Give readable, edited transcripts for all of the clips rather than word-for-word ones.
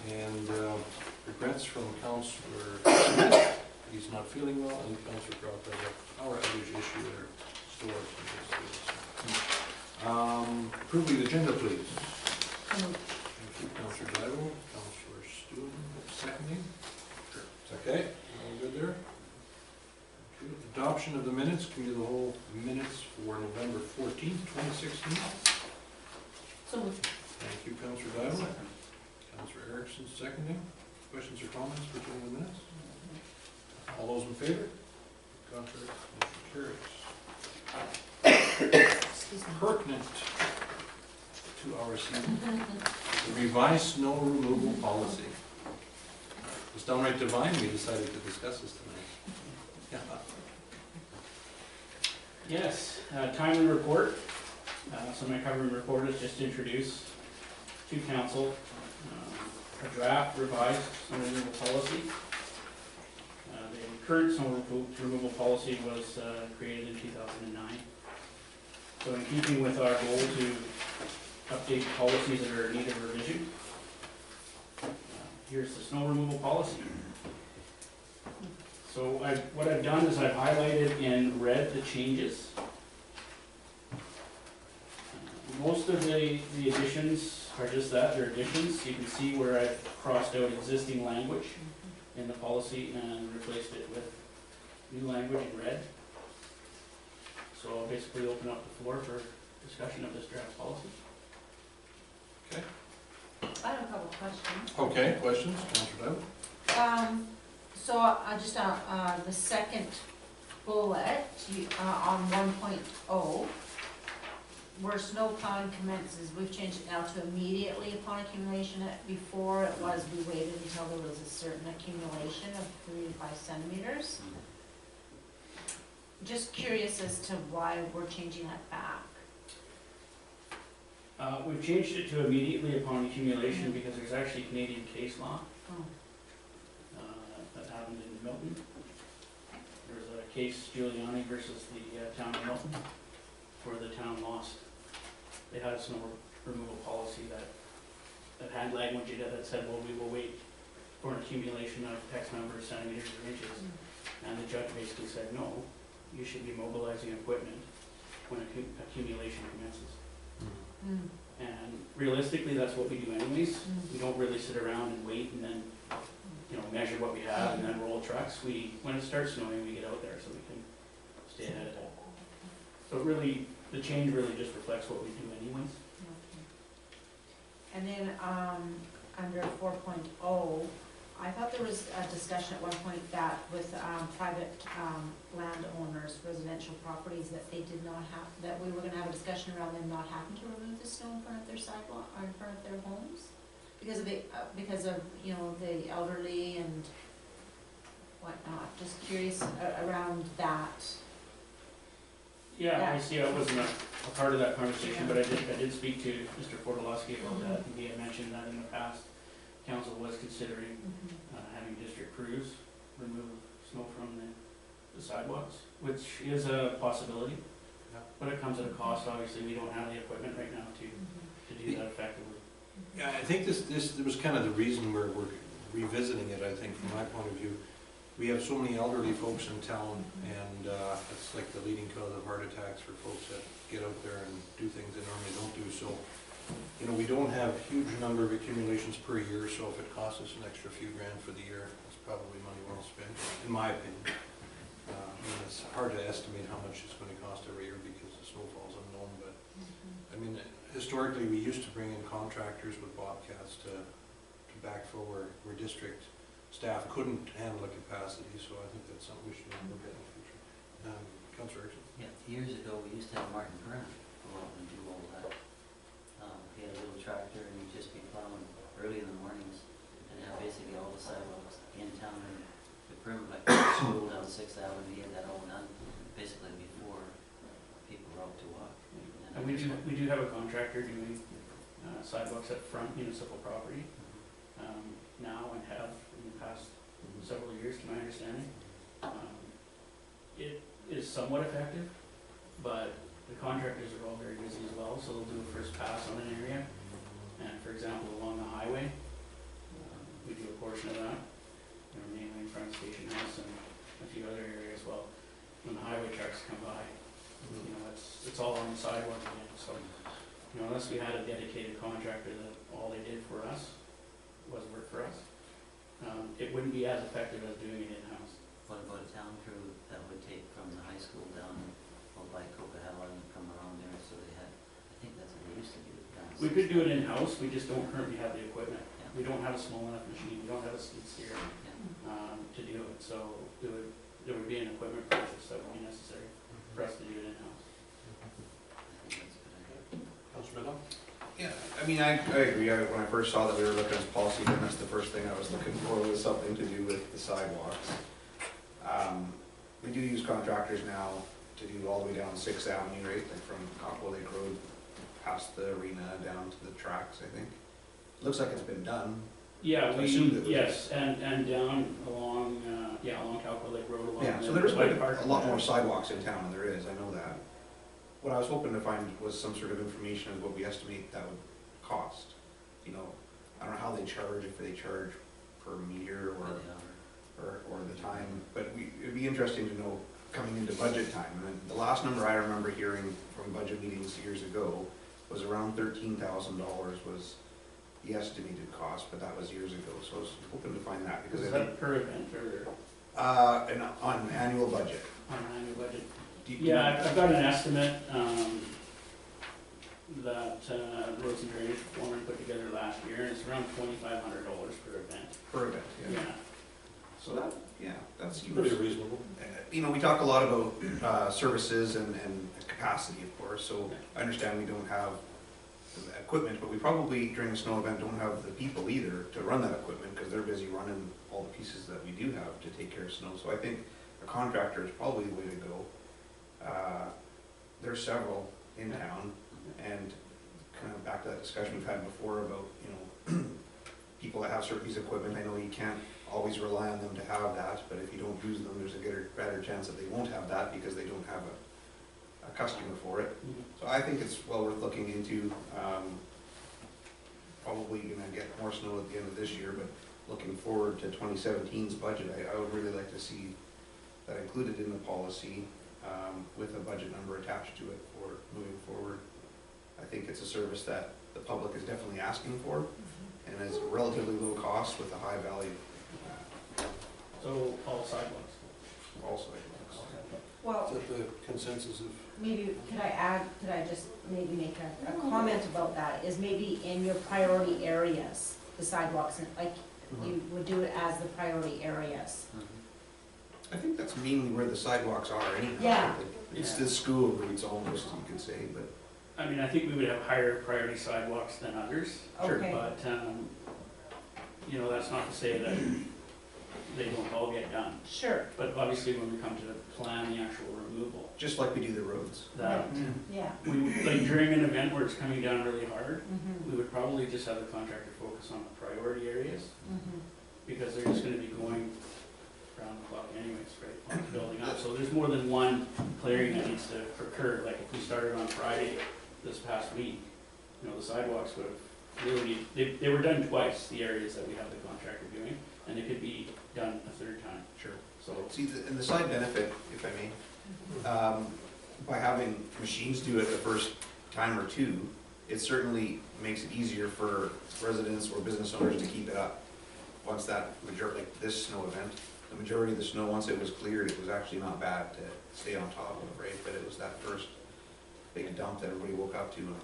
And regrets from Councillor Committe, he's not feeling well, and Councillor Croft has a power outage issue at our store. Approve the agenda, please. Thank you, Councillor Dival. Councillor Stewart, seconding. Sure. It's okay. All good there? Okay. Adoption of the minutes, committee of the whole minutes for November 14th, 2016. So moved. Thank you, Councillor Dival. Councillor Erickson, seconding. Questions or comments pertaining to the minutes? All those in favor? Contrary, motion carries. Pertinent to our season, the revised snow removal policy. It was downright divine we decided to discuss this tonight. Yes, timely report. So my covering report is just to introduce to council a draft revised snow removal policy. The current snow removal policy was created in 2009. So in keeping with our goal to update policies that are in need of revision, here's the snow removal policy. So what I've done is I've highlighted in red the changes. Most of the additions are just that, they're additions. You can see where I've crossed out existing language in the policy and replaced it with new language in red. So I'll basically open up the floor for discussion of this draft policy. Okay. I have a couple of questions. Okay, questions? Councillor Dival? So just the second bullet on 1.0, where snow plowing commences, we've changed it now to immediately upon accumulation. Before it was we waited until there was a certain accumulation of 3 to 5 centimeters. Just curious as to why we're changing that back. We've changed it to immediately upon accumulation because there's actually Canadian case law that happened in Milton. There was a case, Giuliani versus the town of Milton, where the town lost. They had a snow removal policy that had language in it that said, well, we will wait for an accumulation of X number of centimeters or inches. And the judge basically said, no, you should be mobilizing equipment when accumulation commences. And realistically, that's what we do anyways. We don't really sit around and wait and then, measure what we have and then roll trucks. When it starts snowing, we get out there so we can stay ahead of it. So really, the change really just reflects what we do anyways. And then under 4.0, I thought there was a discussion at one point that with private landowners, residential properties, that they did not have, that we were going to have a discussion around them not having to remove the snow in front of their sidewalk or in front of their homes because of the elderly and whatnot. Just curious around that. Yeah, I see. I wasn't a part of that conversation, but I did speak to Mr. Portolowski about that, and he had mentioned that in the past. Council was considering having district crews remove snow from the sidewalks, which is a possibility, but it comes at a cost. Obviously, we don't have the equipment right now to do that effectively. Yeah, I think this was kind of the reason we're revisiting it. I think from my point of view, we have so many elderly folks in town, and it's like the leading cause of heart attacks for folks that get out there and do things they normally don't do. So, we don't have huge number of accumulations per year, so if it costs us an extra few grand for the year, it's probably money well spent, in my opinion. It's hard to estimate how much it's going to cost every year because the snowfall is unknown, but historically we used to bring in contractors with bobcats to backfill where district staff couldn't handle the capacity, so I think that's something we should look at in the future. Councillor Erickson? Yeah, years ago we used to have Martin Brennan go out and do all that. He had a little tractor and he'd just be plowing early in the mornings and have basically all the sidewalks in town and the perimeter, like school down 6th Avenue, he had that all done basically before people were out to walk. And we do have a contractor doing sidewalks at front municipal property now, and have in the past several years, to my understanding. It is somewhat effective, but the contractors are all very busy as well, so they'll do a first pass on an area. And for example, along the highway, the sidewalk again, so, you know, unless we had a dedicated contractor that all they did for us was work for us, it wouldn't be as effective as doing it in-house. What about a town crew that would take from the high school down by Coquihalla and come around there, so they had, I think that's what they used to do. down We could do it in-house, we just don't currently have the equipment. Yeah. We don't have a small enough machine, we don't have a skid steer, Yeah. to do it, so there would be an equipment purchase that would be necessary for us to do it in-house. I think that's a good idea. Councilor Miller? Yeah, I mean, I agree. When I first saw that we were looking at policy, then that's the first thing I was looking for was something to do with the sidewalks. We do use contractors now to do all the way down 6th Avenue, right, like from Cockwell Lake Road past the arena down to the tracks, I think. Looks like it's been done. Yeah, I assumed it was- yes, and down along, along Cowco Lake Road along. Yeah, so the there's bike been park a lot and more that. sidewalks in town than there is, I know that. What I was hoping to find was some sort of information of what we estimate that would cost. You know, I don't know how they charge, if they charge per meter For the hour. or the time, but it'd be interesting to know coming into budget time. And the last number I remember hearing from budget meetings years ago was around $13,000 was the estimated cost, but that was years ago, so I was hoping to find that, because Is I think, that per event or on an annual budget. on an annual budget? Do you- Yeah, I've got an estimate, that, Roads and Drainage Foreman put together last year, and it's around $2,500 per event. Per event, yeah. Yeah, So that, yeah, that seems. Pretty reasonable. You know, we talk a lot about services and capacity, of course, so I understand we don't have the equipment, but we probably, during the snow event, don't have the people either to run that equipment, because they're busy running all the pieces that we do have to take care of snow. So I think a contractor is probably the way to go. There's several in town, and kind of back to that discussion we've had before about, you know, people that have certain pieces of equipment, I know you can't always rely on them to have that, but if you don't use them, there's a better chance that they won't have that because they don't have a customer for it. Mhm. So I think it's well worth looking into. Probably gonna get more snow at the end of this year, but looking forward to 2017's budget, I would really like to see that included in the policy, with a budget number attached to it for moving forward. I think it's a service that the public is definitely asking for, and is relatively low cost with a high value so all sidewalks. also. Well, Is that the consensus of? maybe, could I just maybe make a comment about that, is maybe in your priority areas, the sidewalks, and like, you would do it as the priority areas. Mhm. I think that's mainly where the sidewalks are anyhow. Yeah. It's the school routes almost, you could say, but. I mean, I think we would have higher priority sidewalks than others, Sure. Okay, but, you know, that's not to say that they don't all get done. sure, But obviously, when we come to plan the actual removal, Just like we do the roads. that, yeah. like during an event where it's coming down really hard, Mhm, we would probably just have the contractor focus on the priority areas, mhm. because they're just gonna be going around the clock anyways, right, while it's building up. So there's more than one clearing that needs to occur, like if we started on Friday this past week, you know, the sidewalks would have really, they were done twice, the areas that we have the contractor doing, and they could be done a third time, Sure. so. See, and the side benefit, if I may, by having machines do it the first time or two, it certainly makes it easier for residents or business owners to keep it up. Once that majority, like this snow event, the majority of the snow, once it was cleared, it was actually not bad to stay on top of, right? But it was that first big dump that everybody woke up to.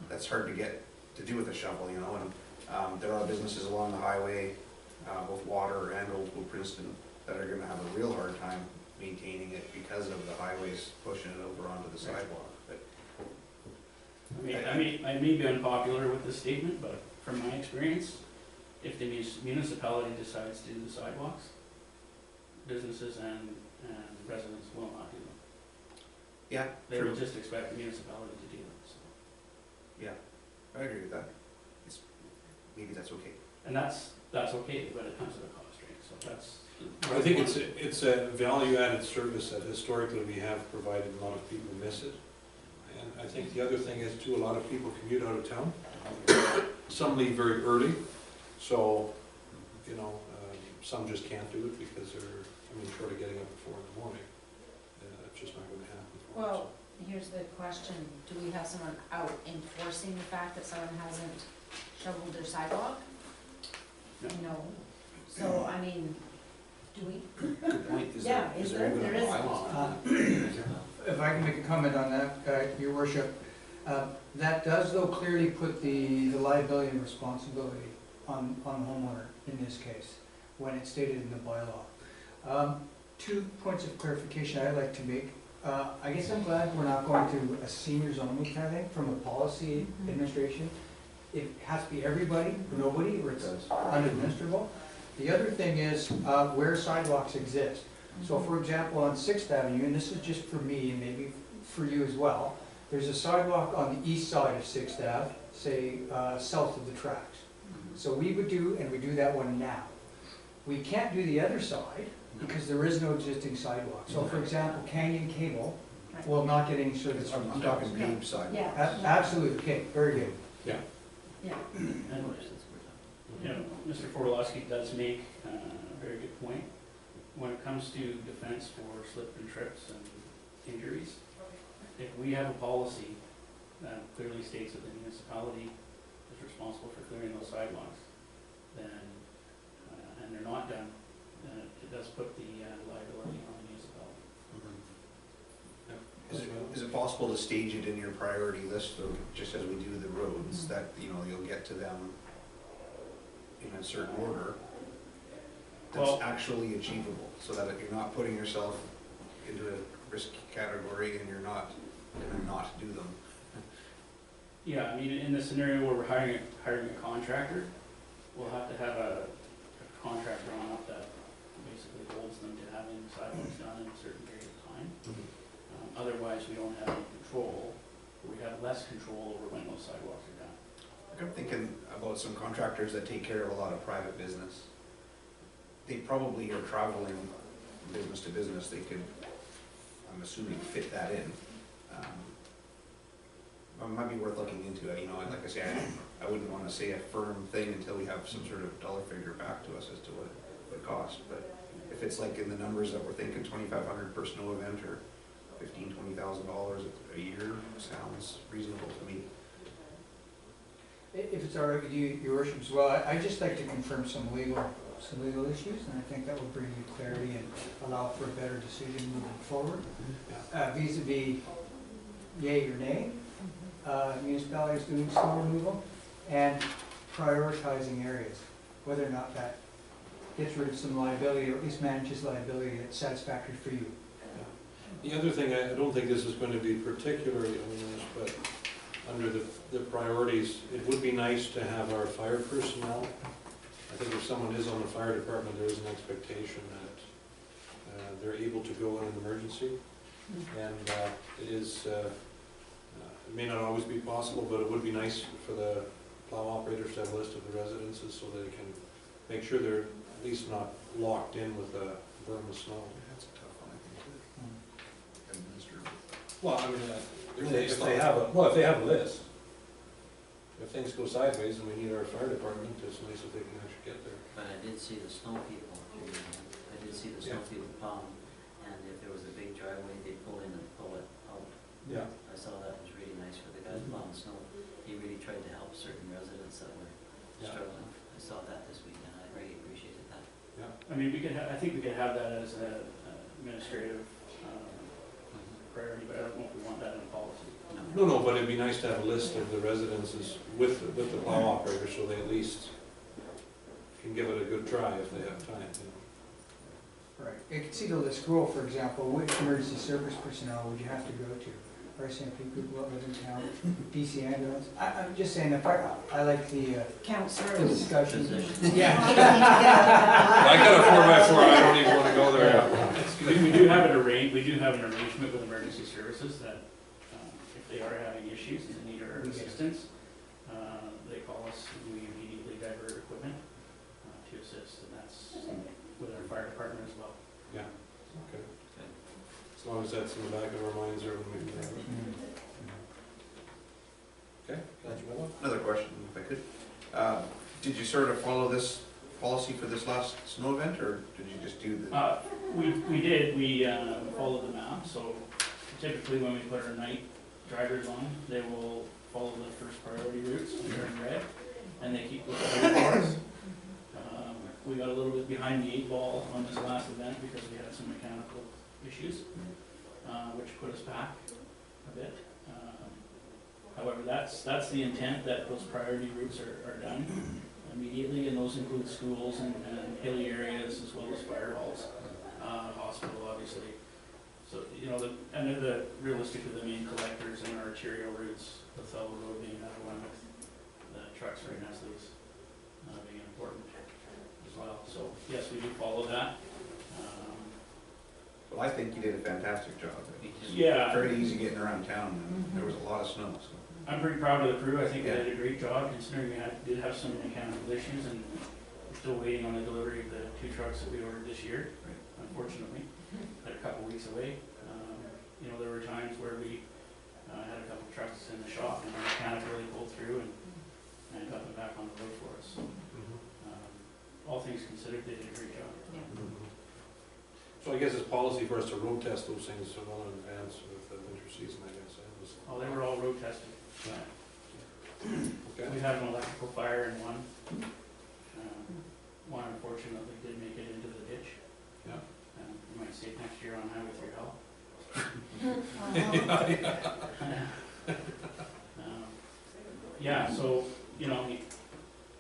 That's hard to get to do with a shovel, you know, and there are businesses along the highway, both Water and Old School Princeton, that are gonna have a real hard time maintaining it because of the highways pushing it over onto the sidewalk, but. I may be unpopular with this statement, but from my experience, if the municipality decides to do the sidewalks, businesses and residents will not do them. Yeah, They will true. just expect the municipality to do it, so. Yeah, I agree with that. Maybe that's okay. And that's okay, but it comes at a cost, right, so that's. I think it's a value-added service that historically we have provided, a lot of people miss it. And I think the other thing is too, a lot of people commute out of town. Some leave very early, so, you know, some just can't do it because they're, short of getting up at 4 in the morning. It's just not gonna happen for them. Well, Here's the question, do we have someone out enforcing the fact that someone hasn't shoveled their sidewalk? No. No. So, I mean, do we? Good point. Yeah, is there? even a There is. bylaw on that? If I can make a comment on that, Your Worship, that does though clearly put the liability and responsibility on the homeowner in this case, when it's stated in the bylaw. 2 points of clarification I'd like to make. I guess I'm glad we're not going to a seniors only kind of thing from a policy administration. It has to be everybody, or nobody, or it's unadministrable. The other thing is where sidewalks exist. So for example, on 6th Avenue, and this is just for me and maybe for you as well, there's a sidewalk on the east side of 6th Ave, say south of the tracks. So we would do, and we do that one now. We can't do the other side because there is no existing sidewalk. So for example, Canyon Cable will not get any service from I'm us. talking paved sidewalk. Yeah. Absolutely, okay, very good. Yeah. And, you know, Mr. Forlowski does make a very good point. When it comes to defense for slip and trips and injuries, if we have a policy that clearly states that the municipality is responsible for clearing those sidewalks, then, and they're not done, then it does put the liability on the municipality. Is it possible to stage it in your priority list, though, just as we do the roads, that, you know, you'll get to them in a certain order that's Well- actually achievable, so that you're not putting yourself into a risk category and you're not gonna not do them? Yeah, I mean, in the scenario where we're hiring a contractor, we'll have to have a contract drawn up that basically holds them to having sidewalks done in a certain period of time. Otherwise, we don't have any control, or we have less control over when those sidewalks are done. I'm thinking about some contractors that take care of a lot of private business. They probably are traveling business to business, they could, I'm assuming, fit that in. It might be worth looking into it, you know, and like I say, I wouldn't wanna say a firm thing until we have some sort of dollar figure back to us as to what it costs, but if it's like in the numbers that we're thinking, 2,500 per snow event, or $15,000-$20,000 a year, sounds reasonable to me. If it's all right with you, Your Worship, as well, I'd just like to confirm some legal issues, and I think that will bring you clarity and allow for a better decision moving forward. Vis-a-vis yay or nay, municipalities doing snow removal, and prioritizing areas, whether or not that gets rid of some liability, or at least manages liability that's satisfactory for you. The other thing, I don't think this is going to be particularly onerous, but under the priorities, it would be nice to have our fire personnel. I think if someone is on the fire department, there is an expectation that they're able to go in an emergency. And it is, it may not always be possible, but it would be nice for the plow operators to have a list of the residences so they can make sure they're at least not locked in with a berm of snow. That's a tough one, I think, to administer. Well, I mean, If they have a list. if things go sideways and we need our fire department, it's nice if they can actually get there. But I did see the snow people, I did see the snow people plowing, and if there was a big driveway, they'd pull in and pull it out. Yeah. I saw that was really nice for the guys plowing snow. He really tried to help certain residents that were Yeah. struggling. I saw that this weekend, I really appreciated that. I mean, I think we could have that as an administrative priority, but I don't know if we want that in policy. No, but it'd be nice to have a list of the residences with the plow operator, so they at least can give it a good try if they have time, you know. Right. You can see the list grow, for example, which emergency service personnel would you have to go to? RCMP people that live in town, DC ambulance. I'm just saying, if I like the Counselors. discussion. Position. Yeah. I got a 4x4, I don't even wanna go there. We do have an arrangement with emergency services that if they are having issues and need our assistance, they call us and we immediately divert equipment to assist, and that's with our fire department as well. Yeah, okay. As long as that's in the back of our minds or when we, okay, Councilor Miller? Another question, if I could. Did you sort of follow this policy for this last snow event, or did you just do the? We did, we followed the map, so typically when we put our night drivers on, they will follow the first priority routes, when they're in red, and they keep those clear for us. We got a little bit behind the 8 ball on this last event because we had some mechanical issues, which put us back a bit. However, that's the intent, that those priority routes are done immediately, and those include schools and hilly areas as well as fire halls, hospital, obviously. So, you know, and they're realistically the main collectors in our arterial routes, Othello Road being another one, with the trucks right next to us being important as well. So, yes, we do follow that. Well, I think you did a fantastic job. Yeah. Very easy getting around town, and there was a lot of snow, so. I'm pretty proud of the crew. I think they did a great job, considering we did have some mechanical issues, and we're still waiting on the delivery of the 2 trucks that we ordered this year, unfortunately. They're a couple weeks away. You know, there were times where we had a couple trucks in the shop, and our mechanic really pulled through and got them back on the road for us. So, all things considered, they did a great job. Yeah. So I guess it's policy for us to road test those things well in advance with the winter season, I guess. Oh, they were all road tested. Okay. We had an electrical fire in one. One unfortunately did make it into the ditch. Yeah. And you might see it next year on Highway 3L. Yeah, so, you know,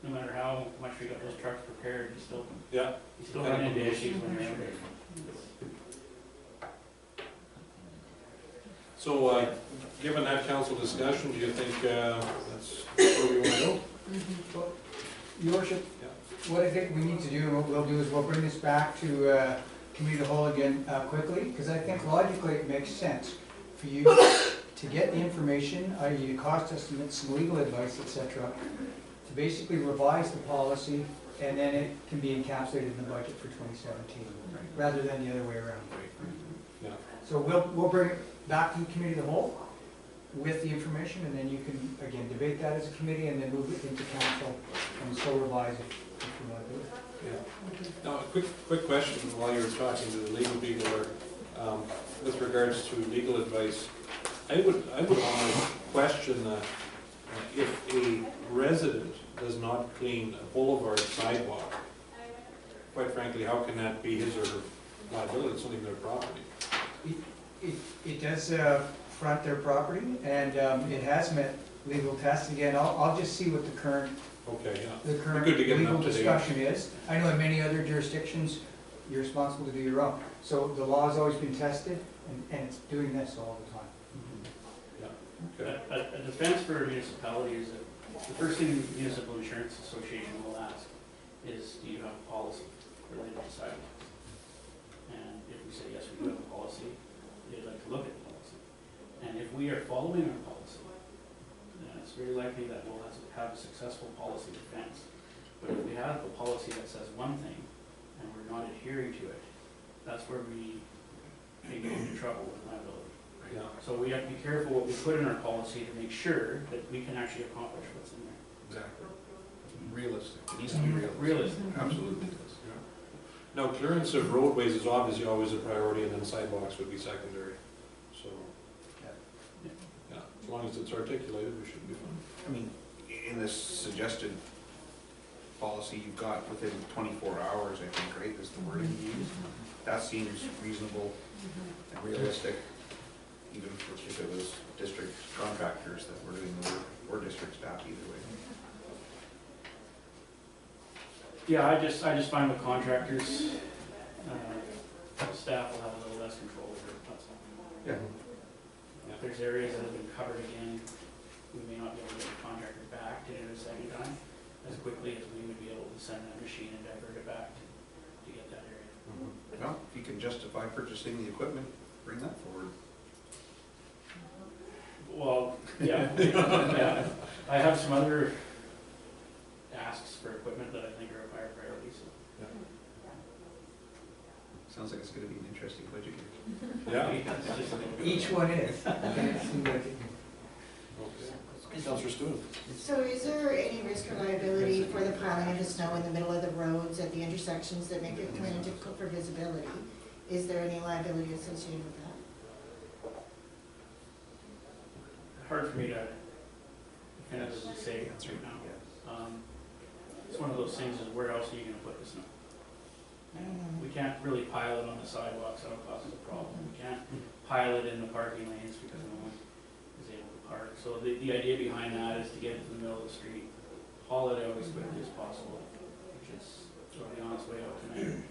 no matter how much we got those trucks prepared, you still run into issues when you're out there. So, given that council discussion, do you think that's where we want to go? Well, Your worship, Yeah. what I think we need to do, and what we'll do is we'll bring this back to committee of the whole again quickly, because I think logically it makes sense for you to get the information, i.e. cost estimates, some legal advice, etc., to basically revise the policy, and then it can be encapsulated in the budget for 2017, rather than the other way around. Yeah. So we'll bring it back to the committee of the whole with the information, and then you can, again, debate that as a committee, and then move it into council, and so revise it if you want to do it. Yeah. Now, a quick question while you were talking to the legal people, or with regards to legal advice. I would almost question if a resident does not clean a boulevard sidewalk, quite frankly, how can that be his or her liability? It's not even their property. It does front their property, and it has met legal tests. Again, I'll just see what the current Okay, yeah. the current Good to get an legal up-to-date. discussion is. I know in many other jurisdictions, you're responsible to do your own. So the law's always been tested, and it's doing this all the time. Okay. A defense for a municipality is that the first thing the Municipal Insurance Association will ask is, do you have a policy related to sidewalks? And if we say yes, we do have a policy, they'd like to look at the policy. And if we are following our policy, then it's very likely that we'll have a successful policy defense. But if we have a policy that says one thing and we're not adhering to it, that's where we may get into trouble with liability. Yeah. So we have to be careful what we put in our policy to make sure that we can actually accomplish what's in there. Exactly. Realistic, it needs to be realistic. Realistic. Absolutely does. Now, clearance of roadways is obviously always a priority, and then sidewalks would be secondary. So, yeah, as long as it's articulated, we should be fine. I mean, in this suggested policy, you've got within 24 hours, I think, right, is the wording you use. That seems reasonable and realistic, even if it was district contractors that were doing the work, or district staff, either way. Yeah, I just find with contractors, staff will have a little less control over it, that's all. Yeah. If there's areas that have been covered again, we may not be able to get the contractor back to do it a second time as quickly as we would be able to send that machine and divert it back to get that area. Well, if you can justify purchasing the equipment, bring that forward. Well, yeah, yeah. I have some other asks for equipment that I think are of higher priority, so. Sounds like it's gonna be an interesting budget year. Yeah. It's just a little bit- Each one is. And it seems like it- Okay. Councillor Stewart. So is there any risk or liability for the piling of the snow in the middle of the roads at the intersections that make it kind of difficult for visibility? Is there any liability associated with that? hard for me to definitively say right now. It's one of those things is where else are you gonna put the snow? And we can't really pile it on the sidewalks, that'll cause us a problem. We can't pile it in the parking lanes because no one is able to park. So the idea behind that is to get it to the middle of the street, haul it out as quickly as possible, which is sort of the honest way out tonight.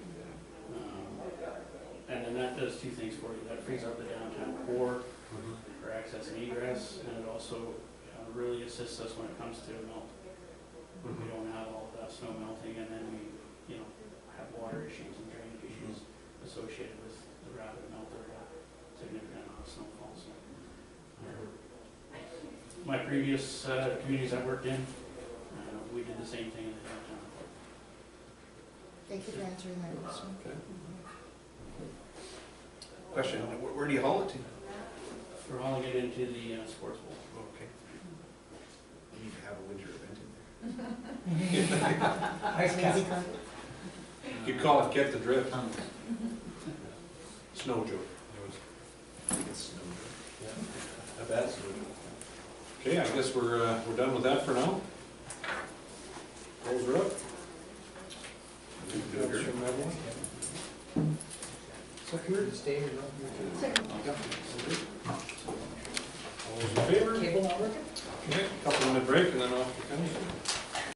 And then that does two things for you. That frees up the downtown core for access and egress, and it also really assists us when it comes to melt. We don't have all of that snow melting, and then we, have water issues and drainage issues associated with the rapid melt or significant amount of snowfall. So, my previous communities I worked in, we did the same thing in the downtown. Thank you for answering my question. Question, where do you haul it to? We're hauling it into the sports bowl. Okay. You need to have a winter event in there. Ice Lazy cap. car. You call it get the drift, Tunnels. snow joke. It's snowed. A bad snow joke. Okay, I guess we're done with that for now. Rolls are up. Do it here. From everyone. Second, stay or not? All those in favor? Cable not working? Okay, couple minute break and then off to council.